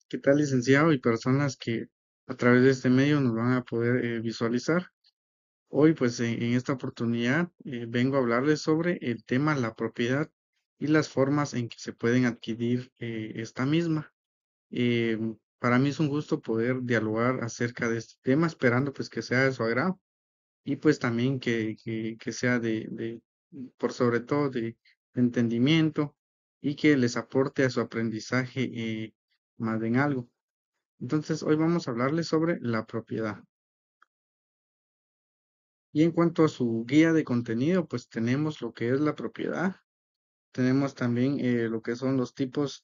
¿Qué tal, licenciado y personas que a través de este medio nos van a poder visualizar? Hoy, pues en esta oportunidad, vengo a hablarles sobre el tema la propiedad y las formas en que se pueden adquirir esta misma. Para mí es un gusto poder dialogar acerca de este tema, esperando pues que sea de su agrado y pues también que sea por sobre todo, de entendimiento y que les aporte a su aprendizaje más en algo. Entonces, hoy vamos a hablarles sobre la propiedad. Y en cuanto a su guía de contenido, pues tenemos lo que es la propiedad, tenemos también lo que son los tipos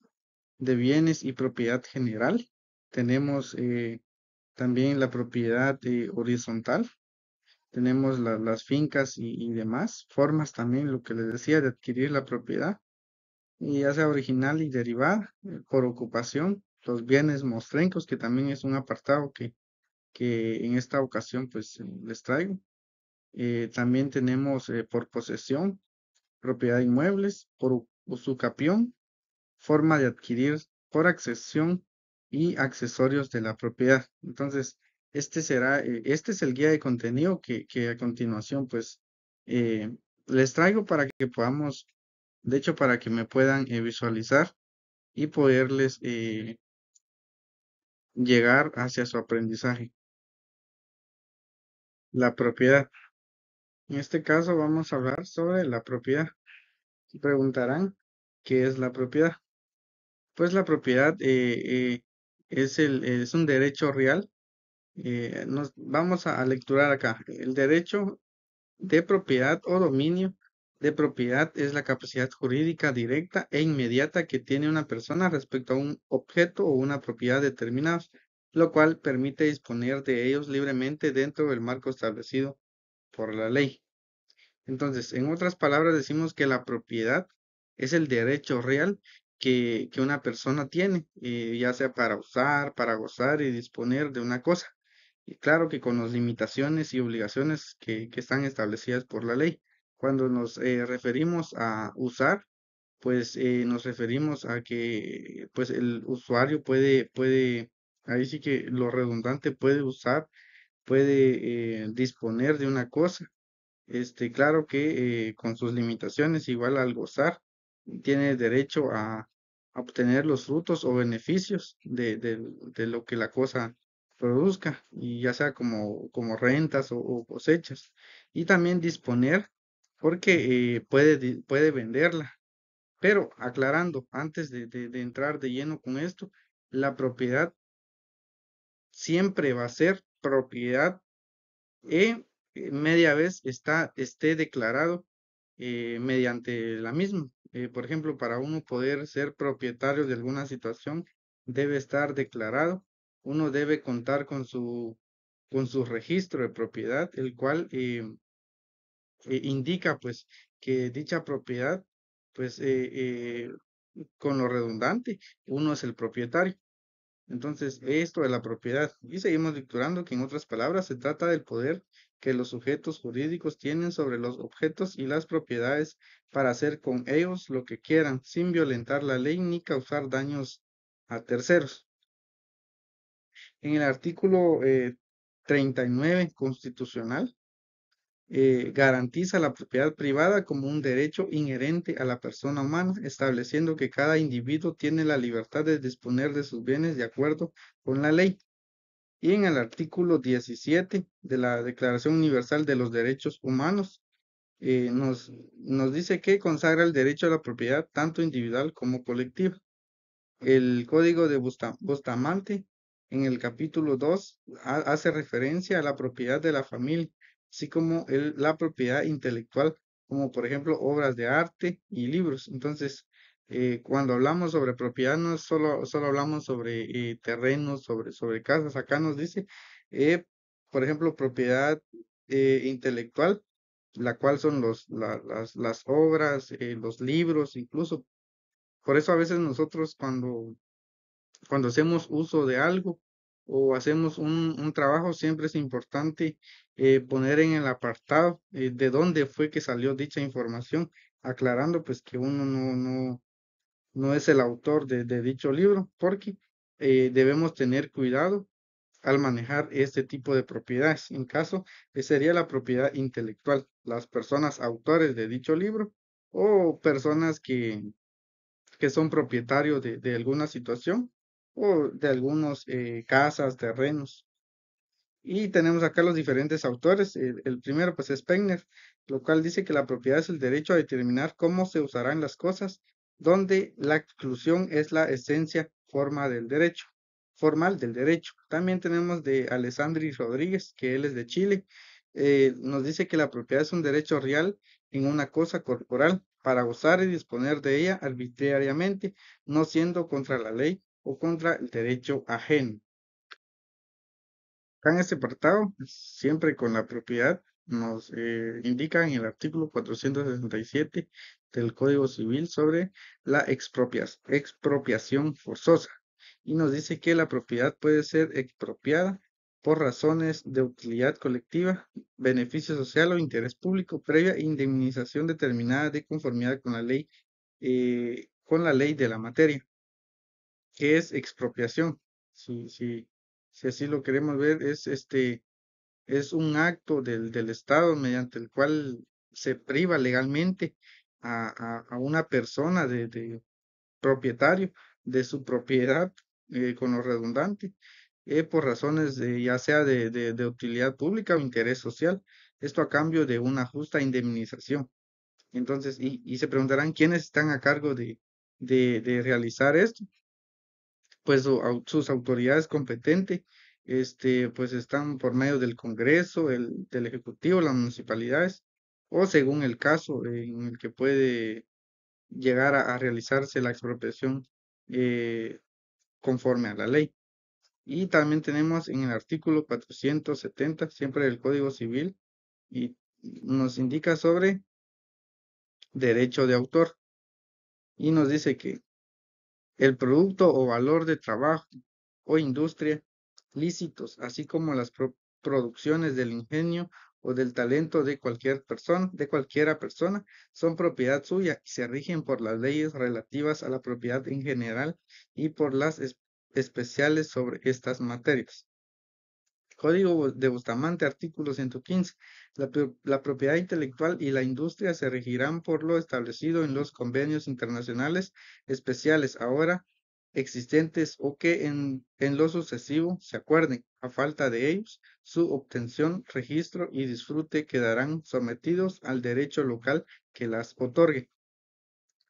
de bienes y propiedad general, tenemos también la propiedad horizontal, tenemos las fincas y demás, formas también, lo que les decía, de adquirir la propiedad, y ya sea original y derivada, por ocupación, los bienes mostrencos, que también es un apartado que en esta ocasión pues les traigo. También tenemos por posesión, propiedad de inmuebles, por usucapión, forma de adquirir por accesión y accesorios de la propiedad. Entonces, este es el guía de contenido que a continuación pues les traigo para que podamos, de hecho, para que me puedan visualizar y poderles llegar hacia su aprendizaje. La propiedad. En este caso vamos a hablar sobre la propiedad. Se preguntarán, ¿qué es la propiedad? Pues la propiedad es un derecho real. Nos vamos a lecturar acá. El derecho de propiedad o dominio de propiedad es la capacidad jurídica directa e inmediata que tiene una persona respecto a un objeto o una propiedad determinados, lo cual permite disponer de ellos libremente dentro del marco establecido por la ley. Entonces, en otras palabras, decimos que la propiedad es el derecho real que una persona tiene, ya sea para usar, para gozar y disponer de una cosa. Y claro que con las limitaciones y obligaciones que están establecidas por la ley. Cuando nos referimos a usar, pues nos referimos a que pues el usuario ahí sí que lo redundante puede usar, puede disponer de una cosa, claro que con sus limitaciones, igual al gozar, tiene derecho a obtener los frutos o beneficios de lo que la cosa produzca, y ya sea como rentas o cosechas. Y también disponer, porque puede venderla. Pero aclarando, antes de entrar de lleno con esto, la propiedad siempre va a ser propiedad e media vez esté declarado mediante la misma. Por ejemplo, para uno poder ser propietario de alguna situación, debe estar declarado. Uno debe contar con su registro de propiedad, el cual indica pues que dicha propiedad, pues con lo redundante, uno es el propietario. Entonces, esto de la propiedad. Y seguimos lecturando que en otras palabras se trata del poder que los sujetos jurídicos tienen sobre los objetos y las propiedades para hacer con ellos lo que quieran, sin violentar la ley ni causar daños a terceros. En el artículo 39 constitucional, garantiza la propiedad privada como un derecho inherente a la persona humana, estableciendo que cada individuo tiene la libertad de disponer de sus bienes de acuerdo con la ley. Y en el artículo 17 de la Declaración Universal de los Derechos Humanos, nos dice que consagra el derecho a la propiedad tanto individual como colectiva. El Código de Bustamante, en el capítulo 2, hace referencia a la propiedad de la familia, así como la propiedad intelectual, como por ejemplo obras de arte y libros. Entonces, cuando hablamos sobre propiedad, no es solo hablamos sobre terrenos, sobre casas. Acá nos dice, eh, por ejemplo, propiedad intelectual, la cual son las obras, los libros, incluso. Por eso a veces nosotros cuando hacemos uso de algo o hacemos un trabajo, siempre es importante poner en el apartado de dónde fue que salió dicha información, aclarando pues que uno no es el autor de dicho libro, porque debemos tener cuidado al manejar este tipo de propiedades. En caso, sería la propiedad intelectual, las personas autores de dicho libro o personas que son propietarios de alguna situación o de algunos casas, terrenos. Y tenemos acá los diferentes autores. El primero, pues, es Spengler, lo cual dice que la propiedad es el derecho a determinar cómo se usarán las cosas, donde la exclusión es la esencia forma del derecho, formal del derecho. También tenemos de Alessandri Rodríguez, que él es de Chile. Nos dice que la propiedad es un derecho real en una cosa corporal para usar y disponer de ella arbitrariamente, no siendo contra la ley o contra el derecho ajeno. Acá en este apartado, siempre con la propiedad, nos indica en el artículo 467 del Código Civil sobre la expropiación forzosa y nos dice que la propiedad puede ser expropiada por razones de utilidad colectiva, beneficio social o interés público previa indemnización determinada de conformidad con la ley de la materia, que es expropiación. Si así lo queremos ver, es un acto del Estado mediante el cual se priva legalmente a una persona de propietario de su propiedad, con lo redundante, por razones ya sea de utilidad pública o interés social. Esto a cambio de una justa indemnización. Entonces, y se preguntarán quiénes están a cargo de realizar esto. Pues sus autoridades competentes, pues están por medio del Congreso, del Ejecutivo, las municipalidades, o según el caso en el que puede llegar a realizarse la expropiación eh, conforme a la ley. Y también tenemos en el artículo 470, siempre del Código Civil, y nos indica sobre derecho de autor, y nos dice que el producto o valor de trabajo o industria lícitos, así como las producciones del ingenio o del talento de cualquier persona, de cualquiera persona, son propiedad suya y se rigen por las leyes relativas a la propiedad en general y por las especiales sobre estas materias. Código de Bustamante, artículo 115. La propiedad intelectual y la industria se regirán por lo establecido en los convenios internacionales especiales ahora existentes o que en lo sucesivo se acuerden. A falta de ellos, su obtención, registro y disfrute quedarán sometidos al derecho local que las otorgue.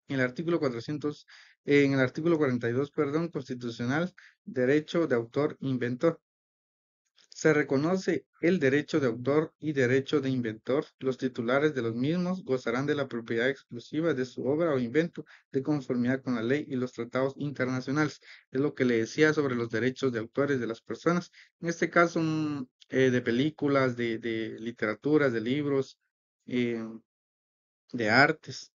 En el artículo 42, perdón, constitucional, derecho de autor inventor. Se reconoce el derecho de autor y derecho de inventor. Los titulares de los mismos gozarán de la propiedad exclusiva de su obra o invento de conformidad con la ley y los tratados internacionales. Es lo que le decía sobre los derechos de autores de las personas. En este caso, de películas, de literaturas, de libros, eh, de artes.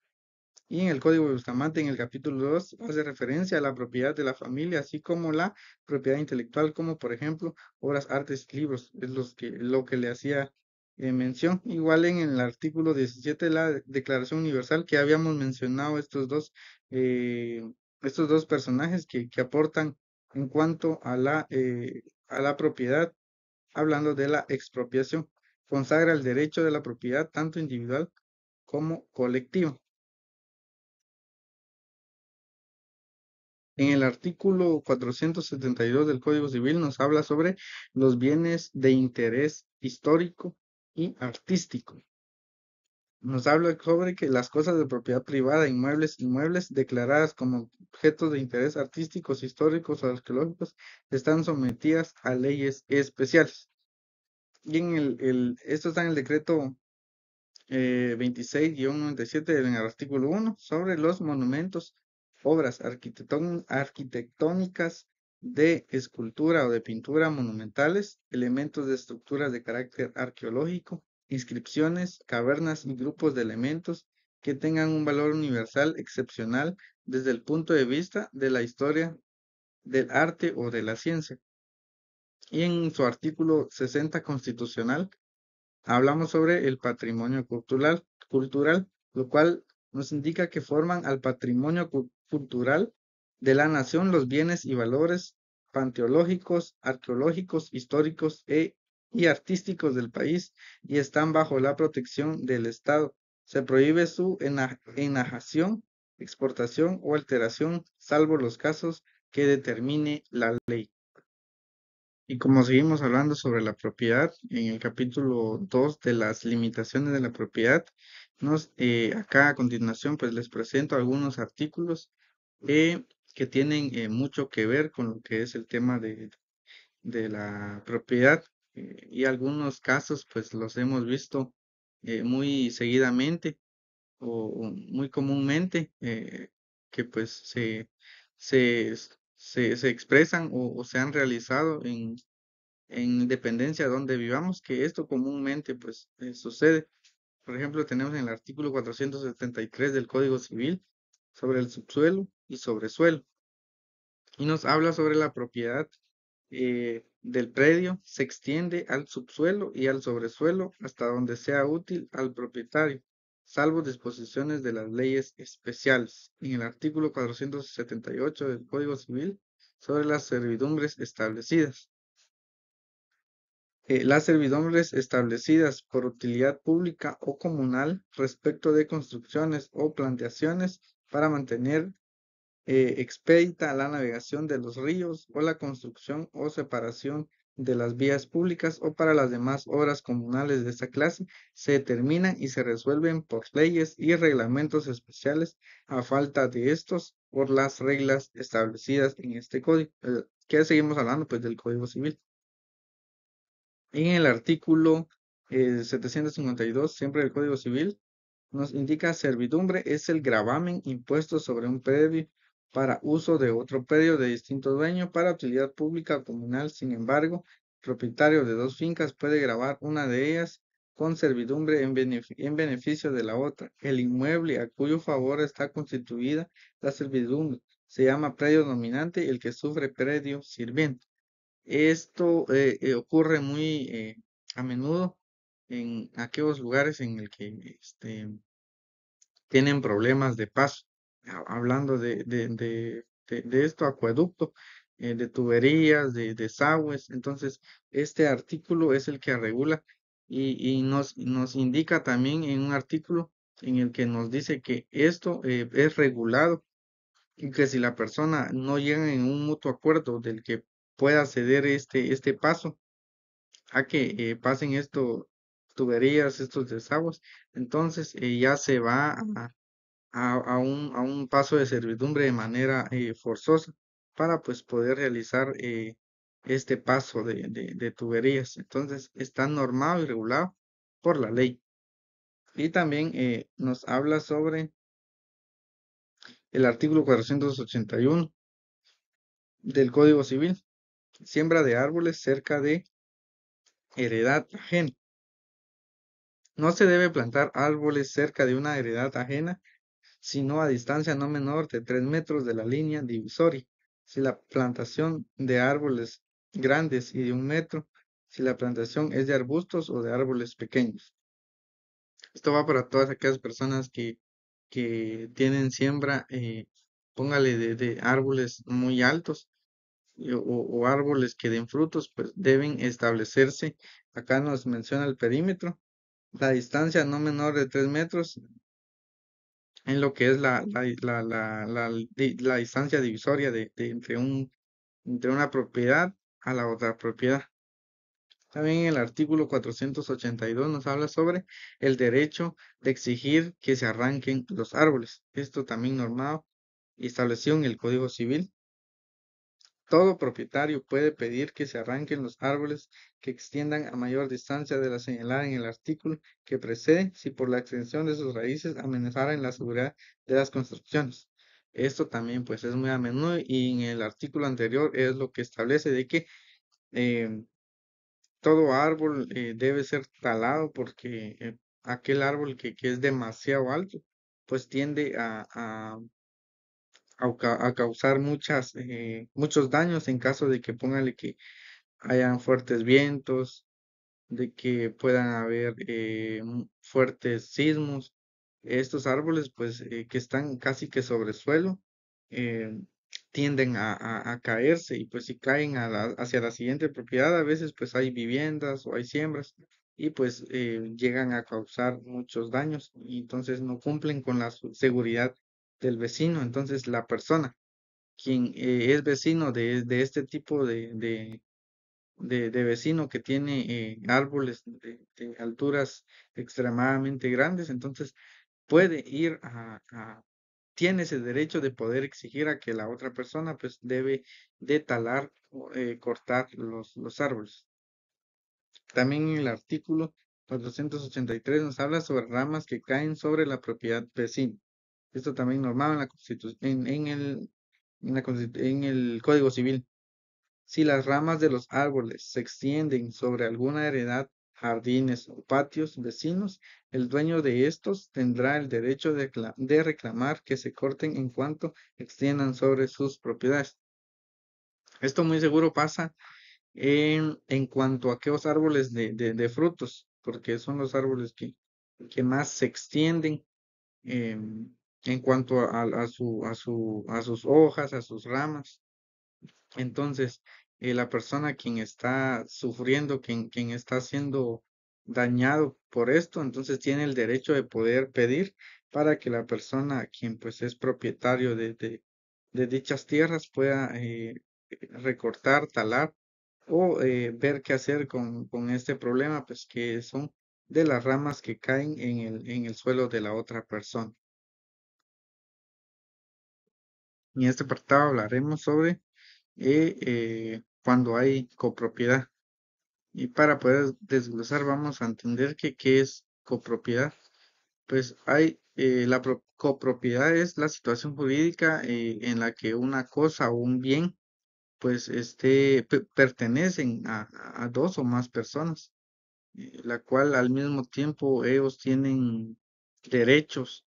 Y en el Código de Bustamante, en el capítulo 2, hace referencia a la propiedad de la familia, así como la propiedad intelectual, como por ejemplo obras, artes, libros, es lo que le hacía mención. Igual en el artículo 17 de la Declaración Universal, que habíamos mencionado estos dos personajes que aportan en cuanto a la propiedad, hablando de la expropiación, consagra el derecho de la propiedad tanto individual como colectiva. En el artículo 472 del Código Civil nos habla sobre los bienes de interés histórico y artístico. Nos habla sobre que las cosas de propiedad privada, inmuebles declaradas como objetos de interés artísticos, históricos o arqueológicos, están sometidas a leyes especiales. Y esto está en el decreto 26-97 en el artículo 1 sobre los monumentos, obras arquitectónicas de escultura o de pintura monumentales, elementos de estructuras de carácter arqueológico, inscripciones, cavernas y grupos de elementos que tengan un valor universal excepcional desde el punto de vista de la historia, del arte o de la ciencia. Y en su artículo 60 constitucional hablamos sobre el patrimonio cultural, lo cual nos indica que forman al patrimonio cultural de la nación los bienes y valores panteológicos, arqueológicos, históricos y artísticos del país y están bajo la protección del Estado. Se prohíbe su enajenación, exportación o alteración, salvo los casos que determine la ley. Y como seguimos hablando sobre la propiedad, en el capítulo 2 de las limitaciones de la propiedad, acá a continuación pues les presento algunos artículos que tienen mucho que ver con lo que es el tema de la propiedad y algunos casos pues los hemos visto muy seguidamente o muy comúnmente que pues se, se expresan o se han realizado en dependencia de donde vivamos, que esto comúnmente pues sucede. Por ejemplo, tenemos en el artículo 473 del Código Civil sobre el subsuelo y sobresuelo y nos habla sobre la propiedad del predio, se extiende al subsuelo y al sobresuelo hasta donde sea útil al propietario, salvo disposiciones de las leyes especiales. En el artículo 478 del Código Civil sobre las servidumbres establecidas. Las servidumbres establecidas por utilidad pública o comunal respecto de construcciones o plantaciones para mantener expedita la navegación de los ríos o la construcción o separación de las vías públicas o para las demás obras comunales de esta clase se determinan y se resuelven por leyes y reglamentos especiales a falta de estos por las reglas establecidas en este código. Que seguimos hablando pues del Código Civil. En el artículo 752, siempre del Código Civil, nos indica servidumbre es el gravamen impuesto sobre un predio para uso de otro predio de distinto dueño para utilidad pública o comunal. Sin embargo, el propietario de dos fincas puede gravar una de ellas con servidumbre en beneficio de la otra. El inmueble a cuyo favor está constituida la servidumbre se llama predio dominante y el que sufre predio sirviente. Esto ocurre muy a menudo en aquellos lugares en el que tienen problemas de paso. Hablando de esto, acueducto, de tuberías, de desagües. Entonces, este artículo es el que regula y nos indica también en un artículo en el que nos dice que esto es regulado y que si la persona no llega en un mutuo acuerdo del que pueda ceder este paso a que pasen esto tuberías, estos desagües, entonces ya se va a un paso de servidumbre de manera forzosa para pues poder realizar este paso de tuberías. Entonces está normado y regulado por la ley. Y también nos habla sobre el artículo 481 del Código Civil, siembra de árboles cerca de heredad ajena. No se debe plantar árboles cerca de una heredad ajena, sino a distancia no menor de 3 metros de la línea divisoria. Si la plantación de árboles grandes y de 1 metro, si la plantación es de arbustos o de árboles pequeños. Esto va para todas aquellas personas que tienen siembra, póngale de árboles muy altos o árboles que den frutos, pues deben establecerse. Acá nos menciona el perímetro, la distancia no menor de 3 metros en lo que es la distancia divisoria entre una propiedad a la otra propiedad. También el artículo 482 nos habla sobre el derecho de exigir que se arranquen los árboles. Esto también normado y establecido en el Código Civil. Todo propietario puede pedir que se arranquen los árboles que extiendan a mayor distancia de la señalada en el artículo que precede, si por la extensión de sus raíces amenazaran la seguridad de las construcciones. Esto también pues es muy a menudo y en el artículo anterior es lo que establece de que eh, todo árbol debe ser talado porque aquel árbol que es demasiado alto pues tiende a causar muchos daños en caso de que póngale que hayan fuertes vientos, de que puedan haber fuertes sismos. Estos árboles, pues, que están casi que sobre suelo, eh, tienden a caerse y pues si caen hacia la siguiente propiedad, a veces pues hay viviendas o hay siembras y pues llegan a causar muchos daños y entonces no cumplen con la seguridad del vecino. Entonces la persona quien es vecino de este tipo de vecino que tiene árboles de alturas extremadamente grandes, entonces puede ir tiene ese derecho de poder exigir a que la otra persona pues debe de talar o cortar los árboles. También en el artículo 483 nos habla sobre ramas que caen sobre la propiedad vecina. Esto también normado en la Constitución, en el Código Civil. Si las ramas de los árboles se extienden sobre alguna heredad, jardines o patios vecinos, el dueño de estos tendrá el derecho de reclamar que se corten en cuanto extiendan sobre sus propiedades. Esto muy seguro pasa en cuanto a aquellos árboles de frutos, porque son los árboles que más se extienden en cuanto a sus hojas, a sus ramas. Entonces, la persona quien está sufriendo, quien está siendo dañado por esto, entonces tiene el derecho de poder pedir para que la persona quien pues es propietario de dichas tierras pueda recortar, talar o ver qué hacer con este problema, pues que son de las ramas que caen en el suelo de la otra persona. En este apartado hablaremos sobre cuando hay copropiedad. Y para poder desglosar, vamos a entender que qué es copropiedad. Pues hay copropiedad es la situación jurídica en la que una cosa o un bien pues pertenecen a dos o más personas, la cual al mismo tiempo ellos tienen derechos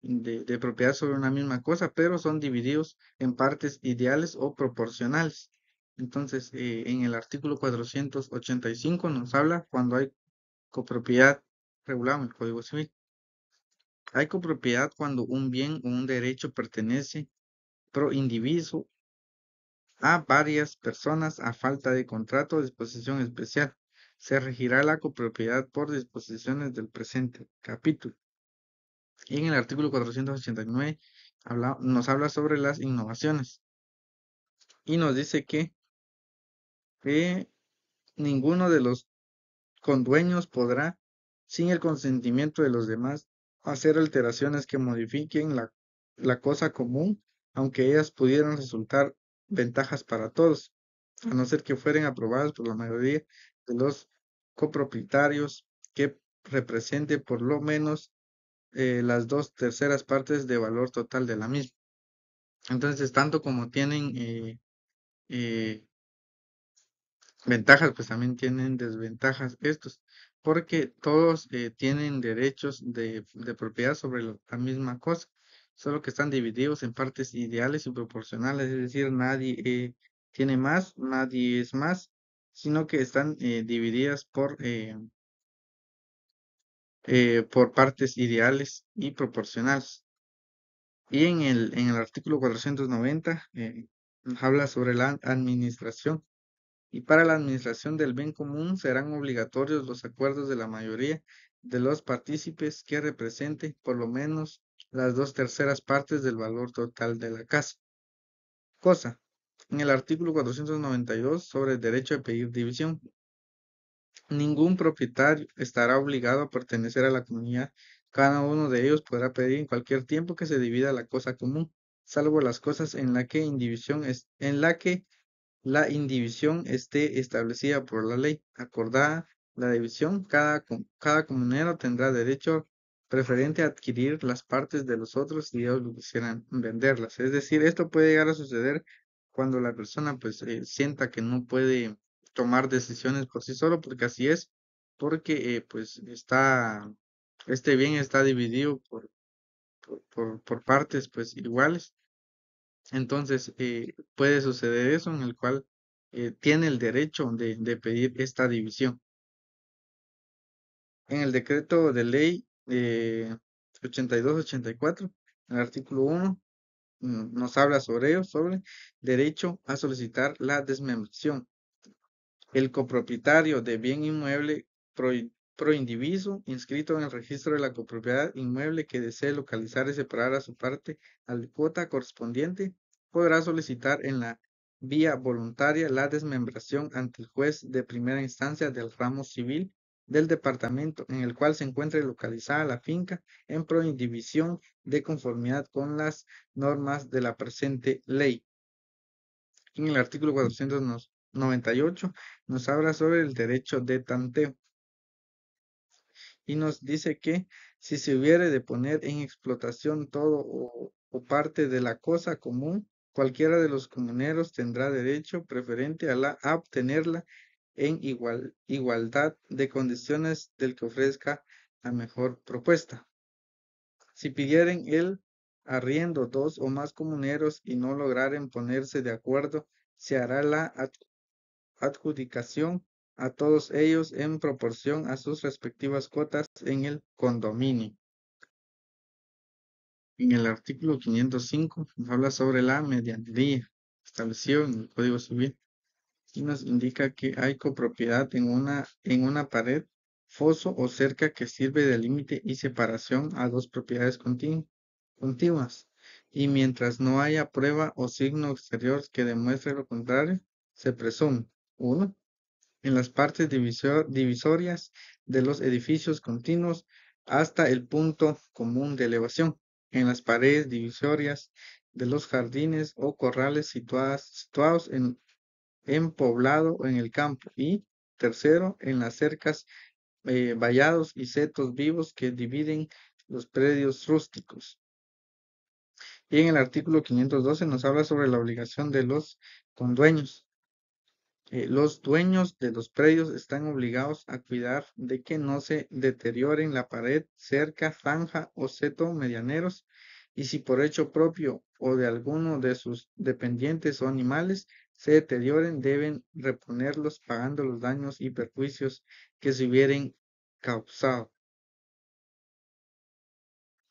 de propiedad sobre una misma cosa, pero son divididos en partes ideales o proporcionales. Entonces, en el artículo 485 nos habla cuando hay copropiedad regulada en el Código Civil. Hay copropiedad cuando un bien o un derecho pertenece pro indiviso a varias personas a falta de contrato o disposición especial. Se regirá la copropiedad por disposiciones del presente capítulo. Y en el artículo 489 nos habla sobre las innovaciones y nos dice que eh, ninguno de los condueños podrá, sin el consentimiento de los demás, hacer alteraciones que modifiquen la cosa común, aunque ellas pudieran resultar ventajas para todos, a no ser que fueran aprobadas por la mayoría de los copropietarios que represente por lo menos las dos terceras partes de valor total de la misma. Entonces, tanto como tienen eh, ventajas, pues también tienen desventajas estos, porque todos tienen derechos de propiedad sobre la misma cosa, solo que están divididos en partes ideales y proporcionales, es decir, nadie tiene más, nadie es más, sino que están divididas por partes ideales y proporcionales. Y en el artículo 490 nos habla sobre la administración. Y para la administración del bien común serán obligatorios los acuerdos de la mayoría de los partícipes que represente por lo menos las dos terceras partes del valor total de la casa. Cosa. En el artículo 492 sobre el derecho de pedir división. Ningún propietario estará obligado a pertenecer a la comunidad. Cada uno de ellos podrá pedir en cualquier tiempo que se divida la cosa común, salvo las cosas en la que la indivisión esté establecida por la ley. Acordada la división, cada comunero tendrá derecho preferente a adquirir las partes de los otros si ellos lo quisieran venderlas. Es decir, esto puede llegar a suceder cuando la persona pues sienta que no puede tomar decisiones por sí solo, porque así es, porque pues este bien está dividido por partes pues iguales. Entonces, puede suceder eso en el cual tiene el derecho de pedir esta división. En el decreto de ley 82-84, el artículo 1, nos habla sobre ello, sobre derecho a solicitar la desmembración. El copropietario de bien inmueble proindiviso inscrito en el registro de la copropiedad inmueble que desee localizar y separar a su parte alícuota correspondiente podrá solicitar en la vía voluntaria la desmembración ante el juez de primera instancia del ramo civil del departamento en el cual se encuentre localizada la finca en proindivisión de conformidad con las normas de la presente ley. En el artículo 498 nos habla sobre el derecho de tanteo y nos dice que si se hubiere de poner en explotación todo o parte de la cosa común, cualquiera de los comuneros tendrá derecho preferente a obtenerla en igualdad de condiciones del que ofrezca la mejor propuesta. Si pidieren el arriendo dos o más comuneros y no lograren ponerse de acuerdo, se hará la adjudicación a todos ellos en proporción a sus respectivas cuotas en el condominio. En el artículo 505 nos habla sobre la medianería establecido en el Código Civil y nos indica que hay copropiedad en una pared, foso o cerca que sirve de límite y separación a dos propiedades contiguas. Y mientras no haya prueba o signo exterior que demuestre lo contrario, se presume: 1, en las partes divisorias de los edificios continuos hasta el punto común de elevación, en las paredes divisorias de los jardines o corrales situados en poblado o en el campo, y tercero, en las cercas, vallados y setos vivos que dividen los predios rústicos. Y en el artículo 512 nos habla sobre la obligación de los condueños. Los dueños de los predios están obligados a cuidar de que no se deterioren la pared, cerca, zanja o seto medianeros, y si por hecho propio o de alguno de sus dependientes o animales se deterioren, deben reponerlos pagando los daños y perjuicios que se hubieren causado.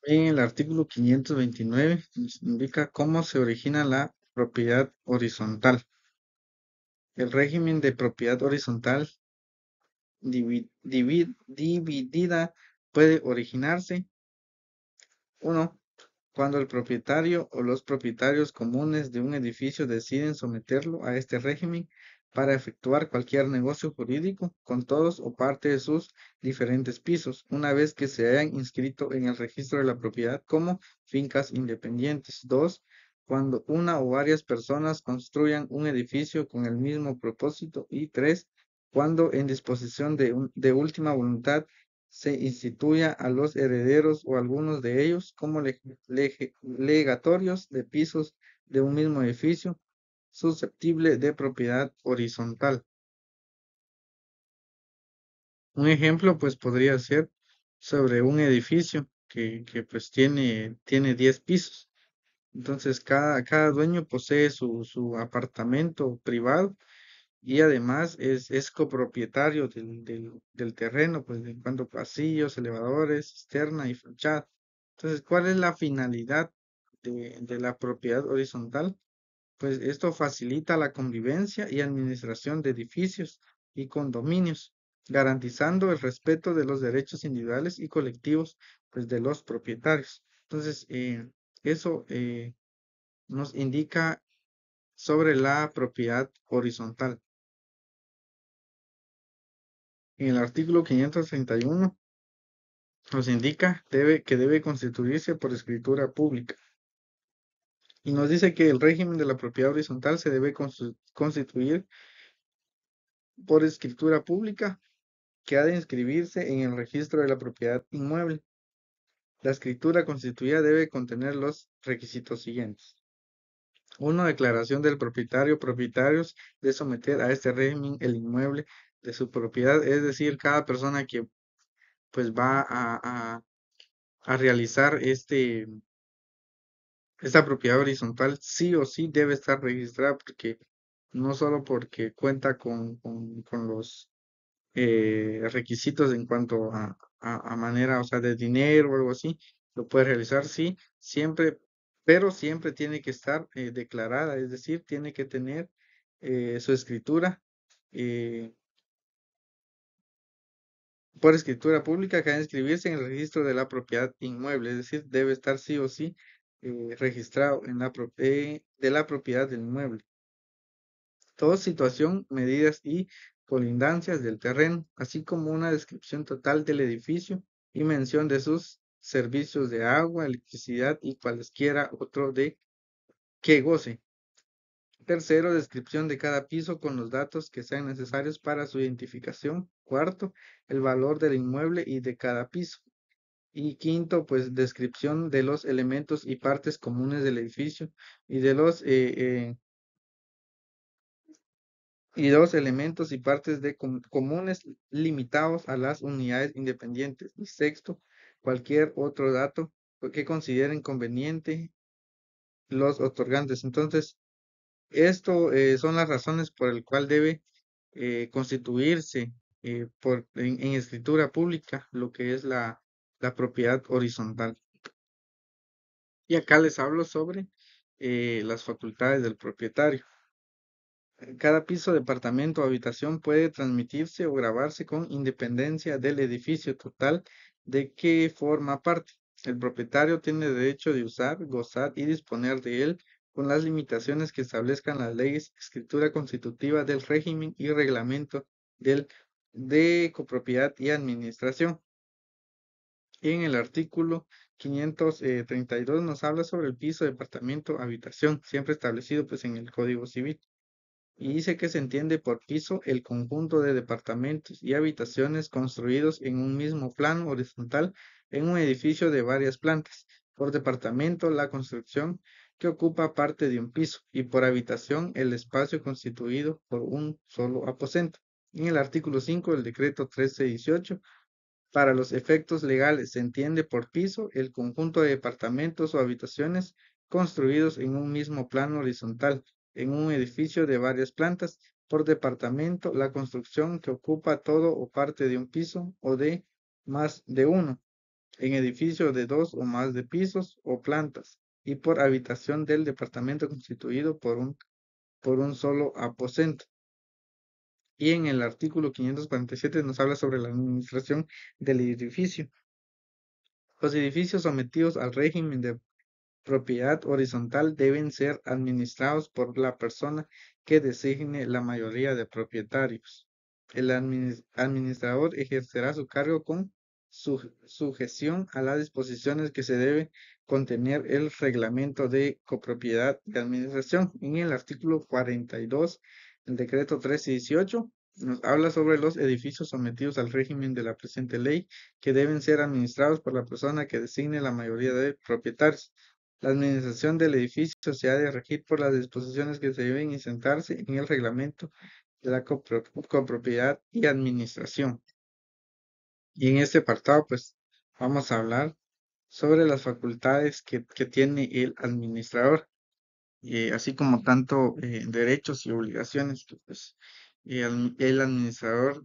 En el artículo 529 nos indica cómo se origina la propiedad horizontal. El régimen de propiedad horizontal dividida puede originarse: 1, cuando el propietario o los propietarios comunes de un edificio deciden someterlo a este régimen para efectuar cualquier negocio jurídico con todos o parte de sus diferentes pisos, una vez que se hayan inscrito en el registro de la propiedad como fincas independientes. 2, cuando una o varias personas construyan un edificio con el mismo propósito. Y 3, cuando en disposición de última voluntad se instituya a los herederos o algunos de ellos como legatorios de pisos de un mismo edificio susceptible de propiedad horizontal. Un ejemplo pues podría ser sobre un edificio que pues tiene 10 pisos. Entonces cada dueño posee su apartamento privado y además es copropietario del terreno, pues en cuanto a pasillos, elevadores, cisterna y fachada. Entonces, ¿cuál es la finalidad de la propiedad horizontal? Pues esto facilita la convivencia y administración de edificios y condominios, garantizando el respeto de los derechos individuales y colectivos, pues, de los propietarios. Entonces, eso nos indica sobre la propiedad horizontal. En el artículo 531 nos indica que debe constituirse por escritura pública. Y nos dice que el régimen de la propiedad horizontal se debe constituir por escritura pública que ha de inscribirse en el registro de la propiedad inmueble. La escritura constituida debe contener los requisitos siguientes: 1, declaración del propietarios de someter a este régimen el inmueble de su propiedad, es decir, cada persona que pues va a realizar esta propiedad horizontal sí o sí debe estar registrada, porque no solo porque cuenta con los requisitos en cuanto a manera, o sea, de dinero o algo así, lo puede realizar, sí, siempre pero siempre tiene que estar declarada, es decir, tiene que tener su escritura eh, por escritura pública que ha de inscribirse en el registro de la propiedad inmueble, es decir, debe estar sí o sí registrado en de la propiedad del inmueble. Toda situación, medidas y colindancias del terreno, así como una descripción total del edificio y mención de sus servicios de agua, electricidad y cualesquiera otro de que goce. Tercero, descripción de cada piso con los datos que sean necesarios para su identificación. Cuarto, el valor del inmueble y de cada piso. Y quinto, pues descripción de los elementos y partes comunes del edificio y de los elementos y partes comunes limitados a las unidades independientes. Y sexto, cualquier otro dato que consideren conveniente los otorgantes. Entonces, esto son las razones por el cual debe constituirse en escritura pública lo que es la propiedad horizontal. Y acá les hablo sobre las facultades del propietario. Cada piso, departamento o habitación puede transmitirse o grabarse con independencia del edificio total de que forma parte. El propietario tiene derecho de usar, gozar y disponer de él con las limitaciones que establezcan las leyes, escritura constitutiva del régimen y reglamento de copropiedad y administración. Y en el artículo 532 nos habla sobre el piso, departamento, habitación, siempre establecido pues en el Código Civil. Y dice que se entiende por piso el conjunto de departamentos y habitaciones construidos en un mismo plano horizontal en un edificio de varias plantas. Por departamento, la construcción que ocupa parte de un piso y por habitación el espacio constituido por un solo aposento. En el artículo 5 del decreto 1318, para los efectos legales se entiende por piso el conjunto de departamentos o habitaciones construidos en un mismo plano horizontal, en un edificio de varias plantas. Por departamento, la construcción que ocupa todo o parte de un piso o de más de uno, en edificio de dos o más de pisos o plantas. Y por habitación del departamento constituido por un solo aposento. Y en el artículo 547 nos habla sobre la administración del edificio. Los edificios sometidos al régimen de propiedad horizontal deben ser administrados por la persona que designe la mayoría de propietarios. El administrador ejercerá su cargo con sujeción a las disposiciones que se debe contener el reglamento de copropiedad y administración. En el artículo 42, el decreto 1318 nos habla sobre los edificios sometidos al régimen de la presente ley que deben ser administrados por la persona que designe la mayoría de propietarios. La administración del edificio se ha de regir por las disposiciones que se deben insertarse en el reglamento de la copropiedad y administración. Y en este apartado, pues, vamos a hablar sobre las facultades que tiene el administrador, así como tanto derechos y obligaciones que pues, el administrador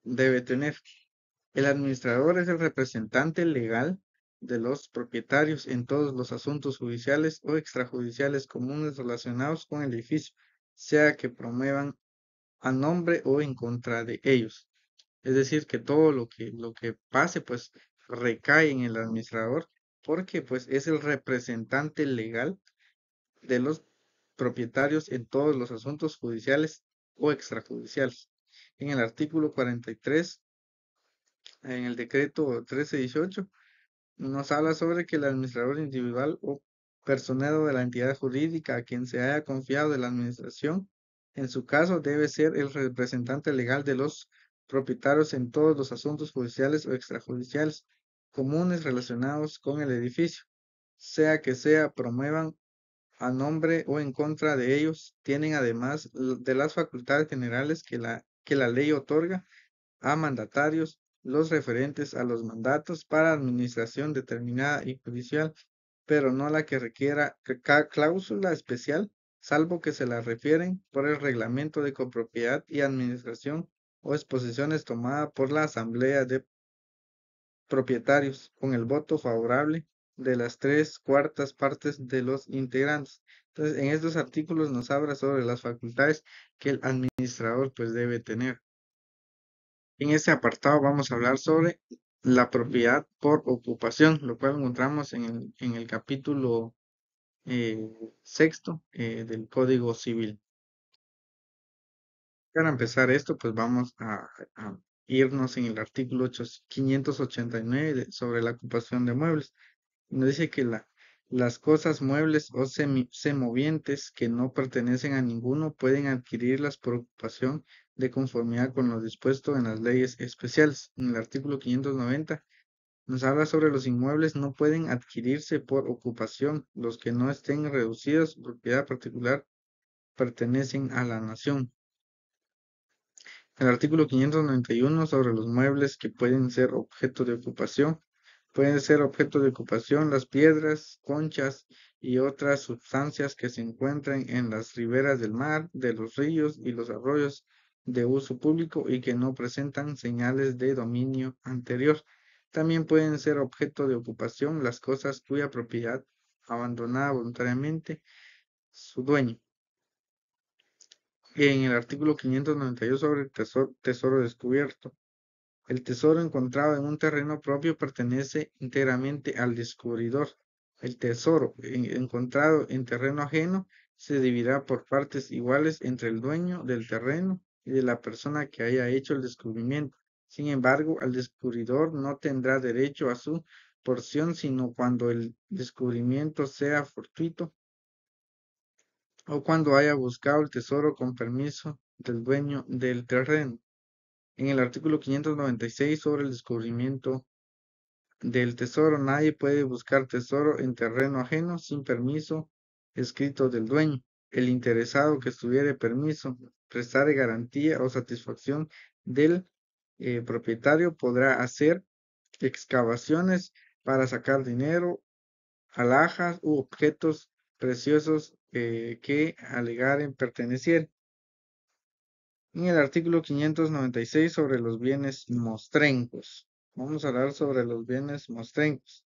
debe tener. El administrador es el representante legal de los propietarios en todos los asuntos judiciales o extrajudiciales comunes relacionados con el edificio, sea que promuevan a nombre o en contra de ellos. Es decir, que todo lo que pase, pues recae en el administrador, porque pues es el representante legal de los propietarios en todos los asuntos judiciales o extrajudiciales. En el artículo 43 en el decreto 1318 nos habla sobre que el administrador individual o personero de la entidad jurídica a quien se haya confiado de la administración, en su caso debe ser el representante legal de los propietarios en todos los asuntos judiciales o extrajudiciales comunes relacionados con el edificio, sea que promuevan a nombre o en contra de ellos, tienen además de las facultades generales que la ley otorga a mandatarios los referentes a los mandatos para administración determinada y judicial, pero no la que requiera cláusula especial, salvo que se la refieren por el reglamento de copropiedad y administración o exposiciones tomadas por la asamblea de propietarios con el voto favorable de las 3/4 partes de los integrantes. Entonces, en estos artículos nos habla sobre las facultades que el administrador pues debe tener. En este apartado vamos a hablar sobre la propiedad por ocupación, lo cual encontramos en el capítulo eh, sexto del Código Civil. Para empezar esto, pues vamos a irnos en el artículo 589 sobre la ocupación de muebles. Nos dice que las cosas muebles o semovientes que no pertenecen a ninguno pueden adquirirlas por ocupación de conformidad con lo dispuesto en las leyes especiales. En el artículo 590 nos habla sobre los inmuebles no pueden adquirirse por ocupación. Los que no estén reducidos a propiedad particular pertenecen a la nación. El artículo 591 sobre los muebles que pueden ser objeto de ocupación. Pueden ser objeto de ocupación las piedras, conchas y otras sustancias que se encuentran en las riberas del mar, de los ríos y los arroyos de uso público y que no presentan señales de dominio anterior. También pueden ser objeto de ocupación las cosas cuya propiedad abandonada voluntariamente su dueño. En el artículo 592 sobre el tesoro descubierto. El tesoro encontrado en un terreno propio pertenece íntegramente al descubridor. El tesoro encontrado en terreno ajeno se dividirá por partes iguales entre el dueño del terreno y de la persona que haya hecho el descubrimiento. Sin embargo, el descubridor no tendrá derecho a su porción sino cuando el descubrimiento sea fortuito o cuando haya buscado el tesoro con permiso del dueño del terreno. En el artículo 596 sobre el descubrimiento del tesoro, nadie puede buscar tesoro en terreno ajeno sin permiso escrito del dueño. El interesado que estuviere permiso, prestar garantía o satisfacción del propietario podrá hacer excavaciones para sacar dinero, alhajas u objetos preciosos que alegaren pertenecer. En el artículo 596 sobre los bienes mostrencos. Vamos a hablar sobre los bienes mostrencos.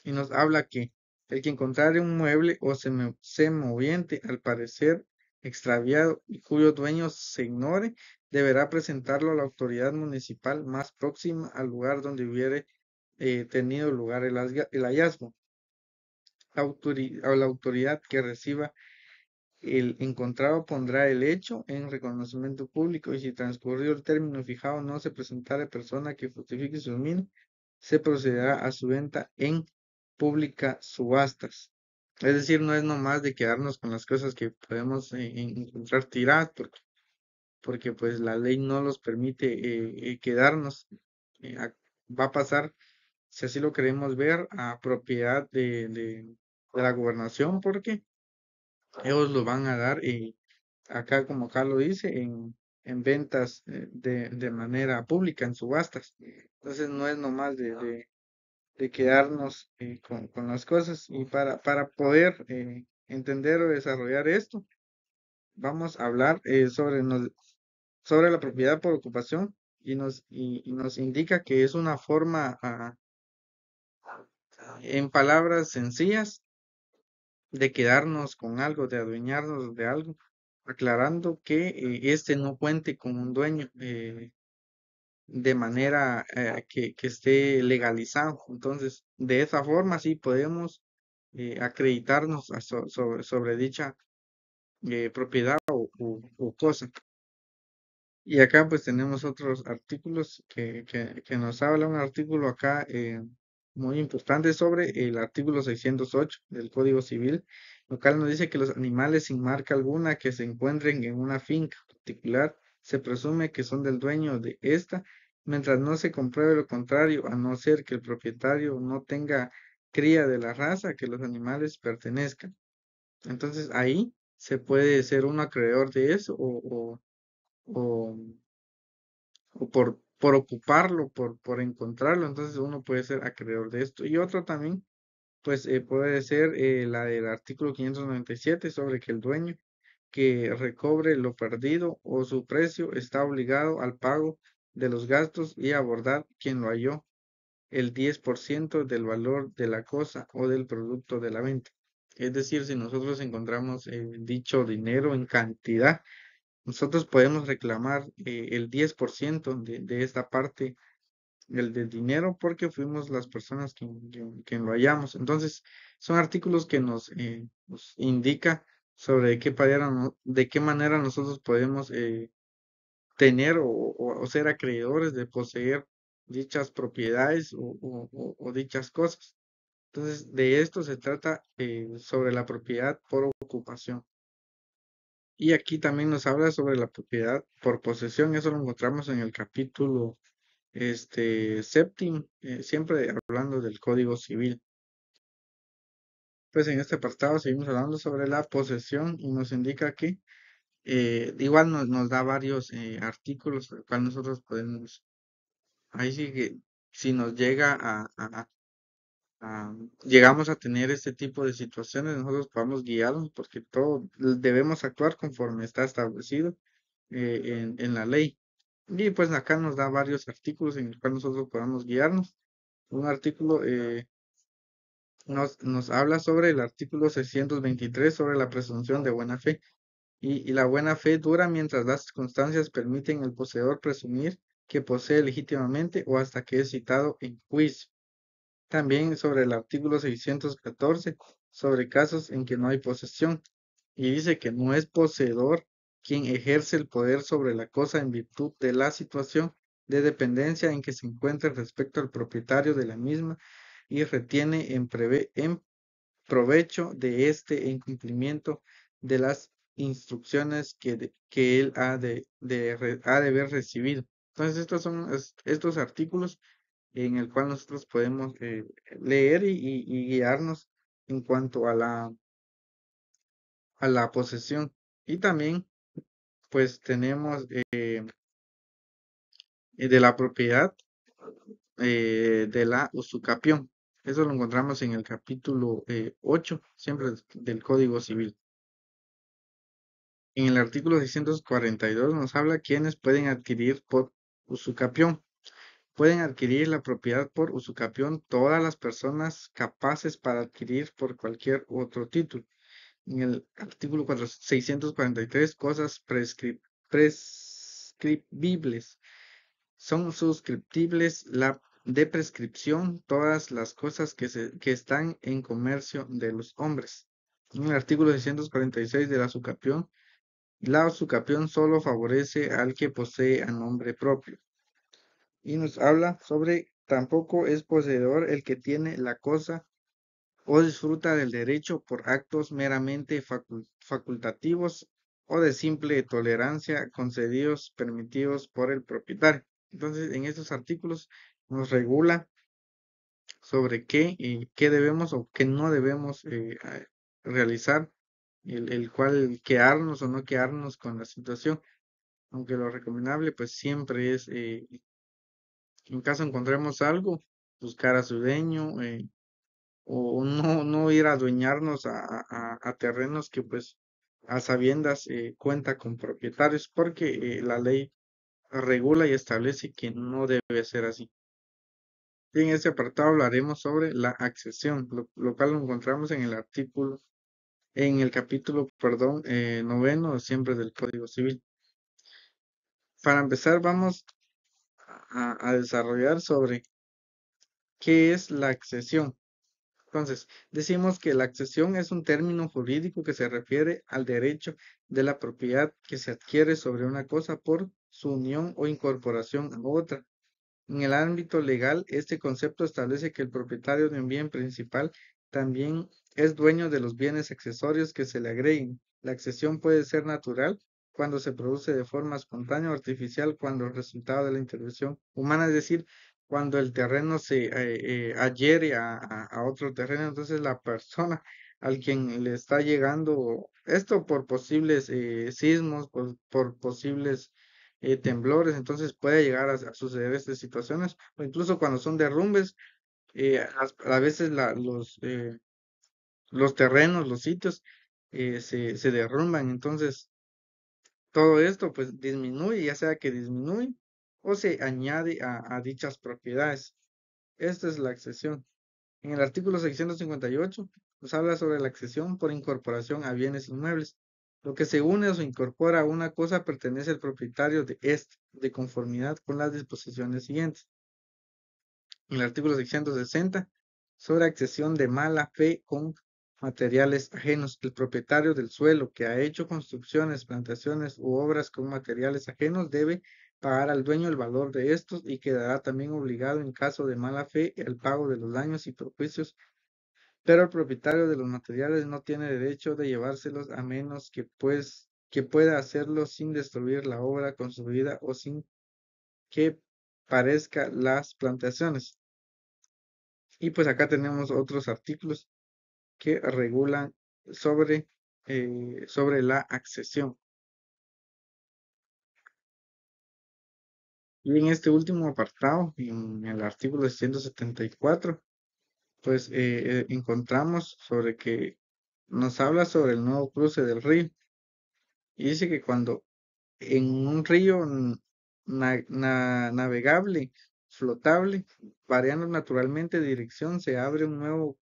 Y nos habla que el que encontrare un mueble o semoviente al parecer extraviado y cuyo dueño se ignore, deberá presentarlo a la autoridad municipal más próxima al lugar donde hubiere tenido lugar el hallazgo. A la autoridad que reciba el encontrado pondrá el hecho en reconocimiento público y si transcurrido el término fijado no se presentare persona que justifique su dominio, se procederá a su venta en pública subastas. Es decir, no es nomás de quedarnos con las cosas que podemos encontrar tiradas, porque pues la ley no los permite quedarnos. Va a pasar, si así lo queremos ver, a propiedad de la gobernación, porque ellos lo van a dar acá, como acá lo dice, en ventas de manera pública, en subastas. Entonces no es nomás de quedarnos con las cosas. Y para poder entender o desarrollar esto, vamos a hablar sobre la propiedad por ocupación y nos indica que es una forma, en palabras sencillas, de quedarnos con algo, de adueñarnos de algo, aclarando que este no cuente con un dueño de manera que esté legalizado. Entonces, de esa forma sí podemos acreditarnos sobre dicha propiedad o cosa. Y acá pues tenemos otros artículos que nos habla un artículo acá muy importante sobre el artículo 608 del Código Civil, lo cual nos dice que los animales sin marca alguna que se encuentren en una finca particular se presume que son del dueño de esta, mientras no se compruebe lo contrario, a no ser que el propietario no tenga cría de la raza que los animales pertenezcan. Entonces ahí se puede ser un acreedor de eso o por ocuparlo, por encontrarlo, entonces uno puede ser acreedor de esto. Y otro también, pues puede ser la del artículo 597 sobre que el dueño que recobre lo perdido o su precio está obligado al pago de los gastos y abordar quien lo halló. el 10% del valor de la cosa o del producto de la venta. Es decir, si nosotros encontramos dicho dinero en cantidad, nosotros podemos reclamar el 10% de esta parte el del dinero porque fuimos las personas que lo hallamos. Entonces, son artículos que nos indica sobre de qué manera nosotros podemos tener o ser acreedores de poseer dichas propiedades o dichas cosas. Entonces, de esto se trata sobre la propiedad por ocupación. Y aquí también nos habla sobre la propiedad por posesión. Eso lo encontramos en el capítulo séptimo, siempre hablando del Código Civil. Pues en este apartado seguimos hablando sobre la posesión y nos indica que igual nos da varios artículos, el cual nosotros podemos, ahí sí que si nos llega a- llegamos a tener este tipo de situaciones, nosotros podamos guiarnos porque todo debemos actuar conforme está establecido en la ley. Y pues acá nos da varios artículos en los cuales nosotros podamos guiarnos. Un artículo nos habla sobre el artículo 623 sobre la presunción de buena fe. Y la buena fe dura mientras las circunstancias permiten al poseedor presumir que posee legítimamente o hasta que es citado en juicio. También sobre el artículo 614 sobre casos en que no hay posesión. Y dice que no es poseedor quien ejerce el poder sobre la cosa en virtud de la situación de dependencia en que se encuentra respecto al propietario de la misma y retiene en provecho de este en cumplimiento de las instrucciones que él ha de haber recibido. Entonces, estos son estos artículos en el cual nosotros podemos leer y guiarnos en cuanto a la posesión. Y también, pues, tenemos de la propiedad de la usucapión. Eso lo encontramos en el capítulo 8, siempre del Código Civil. En el artículo 642 nos habla quiénes pueden adquirir por usucapión. Pueden adquirir la propiedad por usucapión todas las personas capaces para adquirir por cualquier otro título. En el artículo 643, cosas prescriptibles. Son suscriptibles de prescripción todas las cosas que están en comercio de los hombres. En el artículo 646 de la usucapión solo favorece al que posee a nombre propio. Y nos habla sobre tampoco es poseedor el que tiene la cosa o disfruta del derecho por actos meramente facultativos o de simple tolerancia concedidos, permitidos por el propietario. Entonces, en estos artículos nos regula sobre qué debemos o qué no debemos realizar, el cual quedarnos o no quedarnos con la situación, aunque lo recomendable pues siempre es, en caso encontremos algo, buscar a su dueño, o no ir a adueñarnos a terrenos que pues a sabiendas cuenta con propietarios, porque la ley regula y establece que no debe ser así. Y en este apartado hablaremos sobre la accesión, lo cual lo encontramos en el capítulo, perdón, noveno siempre del Código Civil. Para empezar, vamos a desarrollar sobre qué es la accesión. Entonces, decimos que la accesión es un término jurídico que se refiere al derecho de la propiedad que se adquiere sobre una cosa por su unión o incorporación a otra. En el ámbito legal, este concepto establece que el propietario de un bien principal también es dueño de los bienes accesorios que se le agreguen. La accesión puede ser natural cuando se produce de forma espontánea o artificial cuando el resultado de la intervención humana, es decir, cuando el terreno se adhiere a otro terreno, entonces la persona al quien le está llegando esto por posibles sismos, por posibles temblores, entonces puede llegar a suceder estas situaciones, o incluso cuando son derrumbes, a veces los terrenos, los sitios se derrumban, entonces todo esto pues disminuye, ya sea que disminuye o se añade a dichas propiedades. Esta es la accesión. En el artículo 658 nos habla sobre la accesión por incorporación a bienes inmuebles. Lo que se une o se incorpora a una cosa pertenece al propietario de éste, de conformidad con las disposiciones siguientes. En el artículo 660, sobre accesión de mala fe con materiales ajenos. El propietario del suelo que ha hecho construcciones, plantaciones u obras con materiales ajenos debe pagar al dueño el valor de estos y quedará también obligado en caso de mala fe el pago de los daños y perjuicios, pero el propietario de los materiales no tiene derecho de llevárselos a menos que pueda hacerlo sin destruir la obra construida o sin que parezca las plantaciones. Y pues acá tenemos otros artículos que regulan sobre, sobre la accesión. Y en este último apartado, en el artículo 174, pues encontramos sobre que nos habla sobre el nuevo cruce del río. Y dice que cuando en un río navegable, flotable, variando naturalmente de dirección, se abre un nuevo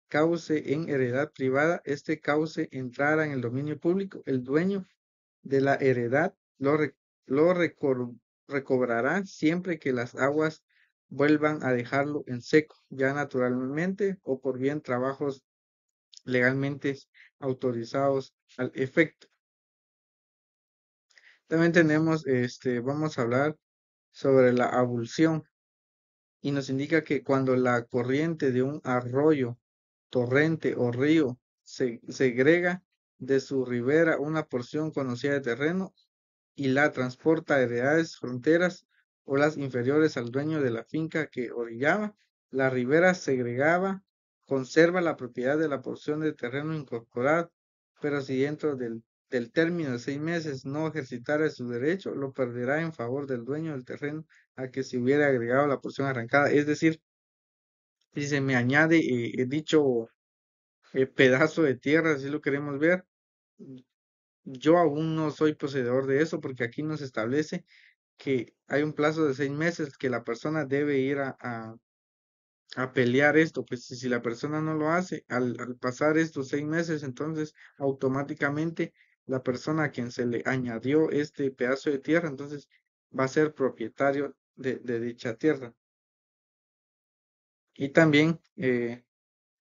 cauce en heredad privada. Este cauce entrara en el dominio público, el dueño de la heredad lo recobrará siempre que las aguas vuelvan a dejarlo en seco, ya naturalmente o por bien trabajos legalmente autorizados al efecto. También tenemos, vamos a hablar sobre la abulsión y nos indica que cuando la corriente de un arroyo, torrente o río se segrega de su ribera una porción conocida de terreno y la transporta a heredades fronteras o las inferiores al dueño de la finca que orillaba, la ribera segregada conserva la propiedad de la porción de terreno incorporada, pero si dentro del término de 6 meses no ejercitara su derecho, lo perderá en favor del dueño del terreno a que se hubiera agregado la porción arrancada. Es decir, si se me añade dicho pedazo de tierra, si lo queremos ver, yo aún no soy poseedor de eso porque aquí nos establece que hay un plazo de 6 meses que la persona debe ir a pelear esto. Pues si la persona no lo hace, al pasar estos 6 meses, entonces automáticamente la persona a quien se le añadió este pedazo de tierra, entonces va a ser propietario de dicha tierra. Y también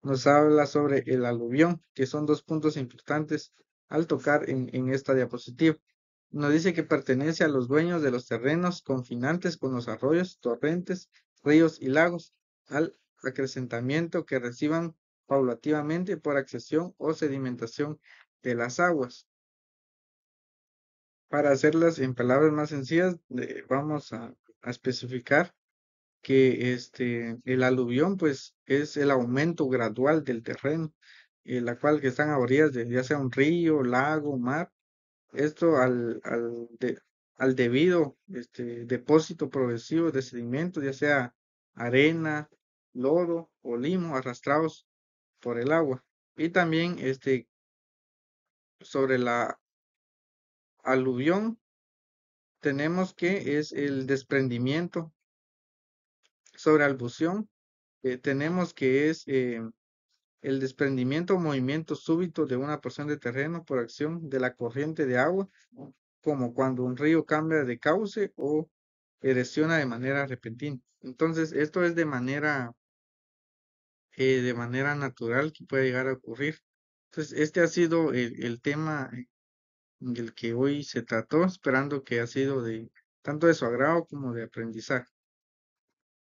nos habla sobre el aluvión, que son dos puntos importantes al tocar en esta diapositiva. Nos dice que pertenece a los dueños de los terrenos confinantes con los arroyos, torrentes, ríos y lagos, al acrecentamiento que reciban paulativamente por accesión o sedimentación de las aguas. Para hacerlas en palabras más sencillas, vamos a especificar que el aluvión pues es el aumento gradual del terreno, la cual que están a orillas de ya sea un río, lago, mar. Esto al debido depósito progresivo de sedimentos, ya sea arena, lodo o limo arrastrados por el agua. Y también sobre la aluvión tenemos que es el desprendimiento. Sobre albución tenemos que es el desprendimiento o movimiento súbito de una porción de terreno por acción de la corriente de agua, como cuando un río cambia de cauce o erosiona de manera repentina. Entonces, esto es de manera natural que puede llegar a ocurrir. Entonces, este ha sido el tema del que hoy se trató, esperando que ha sido de tanto de su agrado como de aprendizaje.